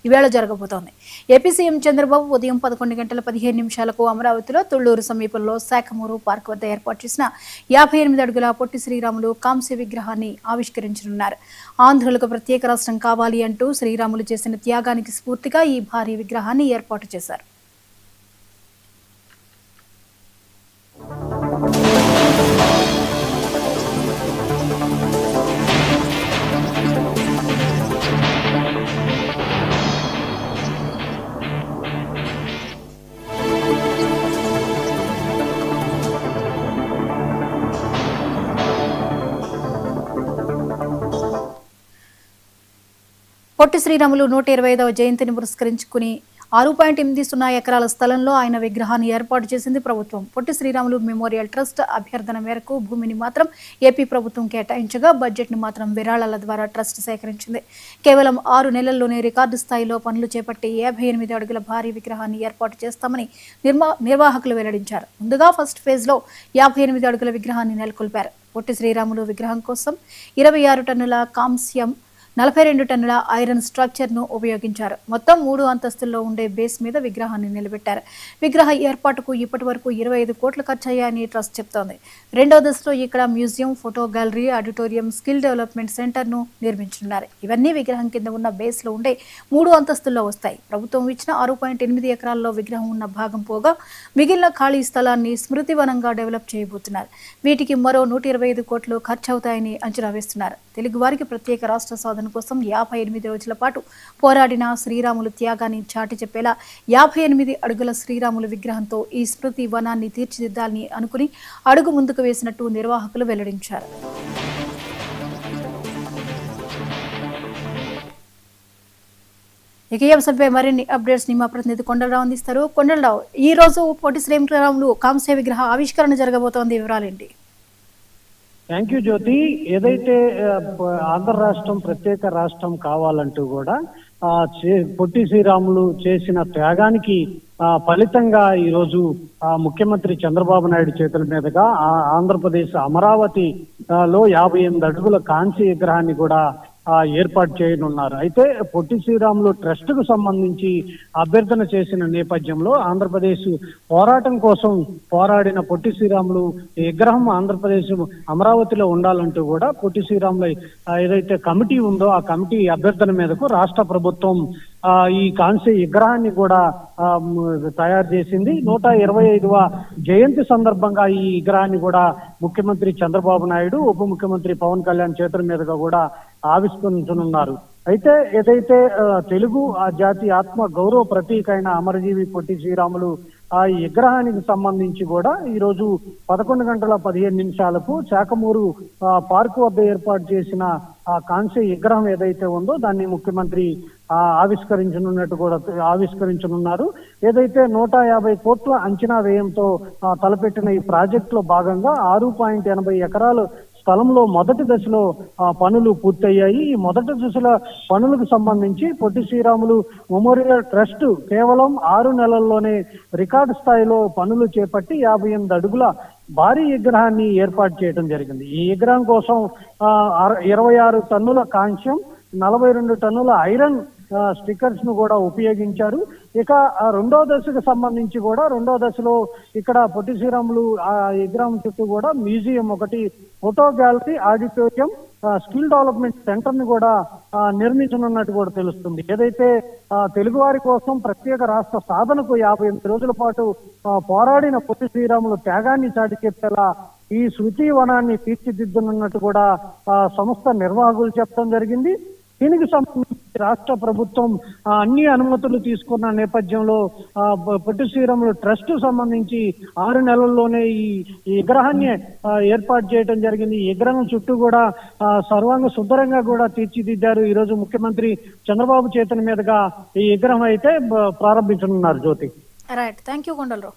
ఈవేళ జరగబోతోంది. AP CM Chandrababu ఉదయం 11:15 అమరావతిలో తుళ్లూరు సమీపంలో శాఖమూరు పార్క్ వద్ద ఏర్పాటు చేసిన 58 అడుగుల పొట్టి శ్రీరాములు కాంస్య విగ్రహాన్ని ఆవిష్కరించనున్నారు. ఆంధ్రులకు ప్రత్యేక రాష్ట్రం కావాలి అంటూ శ్రీరాములు చేసిన త్యాగానికి స్ఫూర్తిగా ఈ భారీ విగ్రహాన్ని ఏర్పాటు చేశారు. పొట్టి శ్రీరాములు 125వ జయంతిని పురస్కరించుకుని 6.80 ఎకరాల స్థలంలో ఆయన విగ్రహాన్ని ఏర్పాటు చేసింది ప్రభుత్వం. పొట్టి శ్రీరాములు మెమోరియల్ ట్రస్ట్ అభ్యర్థన మేరకు భూమిని మాత్రం ఏపీ ప్రభుత్వం కేటాయించగా బడ్జెట్ను మాత్రం విరాళాల ద్వారా ట్రస్ట్ సేకరించింది. కేవలం 6 నెలల్లోనే రికార్డు స్థాయిలో పనులు చేపట్టి 58 అడుగుల భారీ విగ్రహాన్ని ఏర్పాటు చేస్తామని నిర్వాహకులు వెల్లడించారు. ముందుగా ఫస్ట్ ఫేజ్లో 58 అడుగుల విగ్రహాన్ని నెలకొల్పారు. పొట్టి శ్రీరాములు విగ్రహం కోసం 26 టన్నుల కాంస్యం, 42 టన్నుల ఐరన్ స్ట్రక్చర్ ను ఉపయోగించారు. మొత్తం 3 అంతస్తుల్లో ఉండే బేస్ మీద విగ్రహాన్ని నిలబెట్టారు. విగ్రహ ఏర్పాటుకు ఇప్పటి వరకు 25 కోట్లు ఖర్చయ్యాయని ట్రస్ట్ చెప్తోంది. రెండో దశలో ఇక్కడ museum, photo gallery, auditorium, skill development centre ను నిర్మించనున్నారు. ఇవన్నీ విగ్రహం కింద ఉన్న బేస్ లో ఉండే 3 అంతస్తుల్లో వస్తాయి. ప్రభుత్వం ఇచ్చిన 6.8 ఎకరాల్లో విగ్రహం ఉన్న భాగం పోగా మిగిలిన ఖాళీ స్థలాన్ని స్మృతివనంగా డెవలప్ చేయబోతున్నారు. వీటికి మరో 125 కోట్లు ఖర్చవుతాయని అంచనా వేస్తున్నారు. తెలుగువారికి ప్రత్యేక రాష్ట్ర సాధన కోసం 58 రోజుల పాటు పోరాడిన శ్రీరాములు త్యాగాన్ని చాటి చెప్పేలా 58 అడుగుల శ్రీరాములు విగ్రహంతో ఈ స్మృతి వనాన్ని తీర్చిదిద్దాలని అనుకుని అడుగు ముందుకు వేసినట్టు నిర్వాహకులు వెల్లడించారు. ఈ అంశంపై మరిన్ని అప్డేట్స్ ని మా ప్రతినిధి కొండలరావు అందిస్తారు. కొండలరావు, ఈ రోజు పొట్టి శ్రీరాములు కాంస్య విగ్రహ ఆవిష్కరణ జరగబోతోంది, వివరాలేంటి? థ్యాంక్ యూ జ్యోతి. ఏదైతే ఆంధ్ర రాష్ట్రం ప్రత్యేక రాష్ట్రం కావాలంటూ కూడా పొట్టి శ్రీరాములు చేసిన త్యాగానికి ఫలితంగా ఈరోజు ముఖ్యమంత్రి చంద్రబాబు నాయుడు చేతుల మీదుగా ఆంధ్రప్రదేశ్ అమరావతిలో 58 అడుగుల కాంస్య విగ్రహాన్ని కూడా ఏర్పాటు చేయనున్నారు. అయితే పొట్టి శ్రీరాములు ట్రస్ట్ కు సంబంధించి అభ్యర్థన చేసిన నేపథ్యంలో ఆంధ్రప్రదేశ్ పోరాటం కోసం పోరాడిన పొట్టి శ్రీరాములు విగ్రహం ఆంధ్రప్రదేశ్ అమరావతిలో ఉండాలంటూ కూడా పొట్టి శ్రీరాములు ఏదైతే కమిటీ ఉందో ఆ కమిటీ అభ్యర్థన మీదకు రాష్ట్ర ప్రభుత్వం ఈ కాంస్య విగ్రహాన్ని కూడా తయారు చేసింది. 125వ జయంతి సందర్భంగా ఈ విగ్రహాన్ని కూడా ముఖ్యమంత్రి చంద్రబాబు నాయుడు, ఉప ముఖ్యమంత్రి పవన్ కళ్యాణ్ చేతుల మీదుగా కూడా ఆవిష్కరించనున్నారు. అయితే ఏదైతే తెలుగు జాతి ఆత్మ గౌరవ ప్రతీక అయిన అమరజీవి పొట్టి శ్రీరాములు ఆ విగ్రహానికి సంబంధించి కూడా ఈరోజు 11:15 శాఖమూరు పార్కు వద్ద ఏర్పాటు చేసిన ఆ కాంస్య విగ్రహం ఏదైతే ఉందో దాన్ని ముఖ్యమంత్రి ఆవిష్కరించనున్నారు. ఏదైతే 150 కోట్ల అంచనా వ్యయంతో తలపెట్టిన ఈ ప్రాజెక్టులో భాగంగా 6.80 ఎకరాలు స్థలంలో మొదటి దశలో పనులు పూర్తయ్యాయి. ఈ మొదటి దశల పనులకు సంబంధించి పొట్టి శ్రీరాములు మెమోరియల్ ట్రస్ట్ కేవలం 6 నెలల్లోనే రికార్డు స్థాయిలో పనులు చేపట్టి 58 అడుగుల భారీ విగ్రహాన్ని ఏర్పాటు చేయడం జరిగింది. ఈ విగ్రహం కోసం 26 టన్నుల కాంస్యం, 42 టన్నుల ఐరన్ స్టిక్కర్స్ ను కూడా ఉపయోగించారు. ఇక రెండో దశకు సంబంధించి కూడా రెండో దశలో ఇక్కడ పొట్టి శ్రీరాములు ఆ విగ్రహం చుట్టూ కూడా మ్యూజియం ఒకటి, photo gallery, auditorium, skill development centre ని కూడా నిర్మించనున్నట్టు కూడా తెలుస్తుంది. ఏదైతే తెలుగువారి కోసం ప్రత్యేక రాష్ట్ర సాధనకు 58 రోజుల పాటు పోరాడిన పొట్టి శ్రీరాములు త్యాగాన్ని చాటి చెప్పేలా ఈ శృతి వనాన్ని తీర్చిదిద్దనున్నట్టు కూడా సంస్థ నిర్వాహకులు చెప్పడం జరిగింది. దీనికి సంబంధించి రాష్ట్ర ప్రభుత్వం అన్ని అనుమతులు తీసుకున్న నేపథ్యంలో పొట్టి శ్రీరాములు ట్రస్ట్ సంబంధించి 6 నెలల్లోనే ఈ విగ్రహాన్ని ఏర్పాటు చేయడం జరిగింది. ఈ విగ్రహం చుట్టూ కూడా సర్వాంగ సుందరంగా కూడా తీర్చిదిద్దారు. ఈ రోజు ముఖ్యమంత్రి చంద్రబాబు చేతుల మీదుగా ఈ విగ్రహం అయితే ప్రారంభించనున్నారు. జ్యోతి, రైట్, థ్యాంక్ యూ కొండలరావు.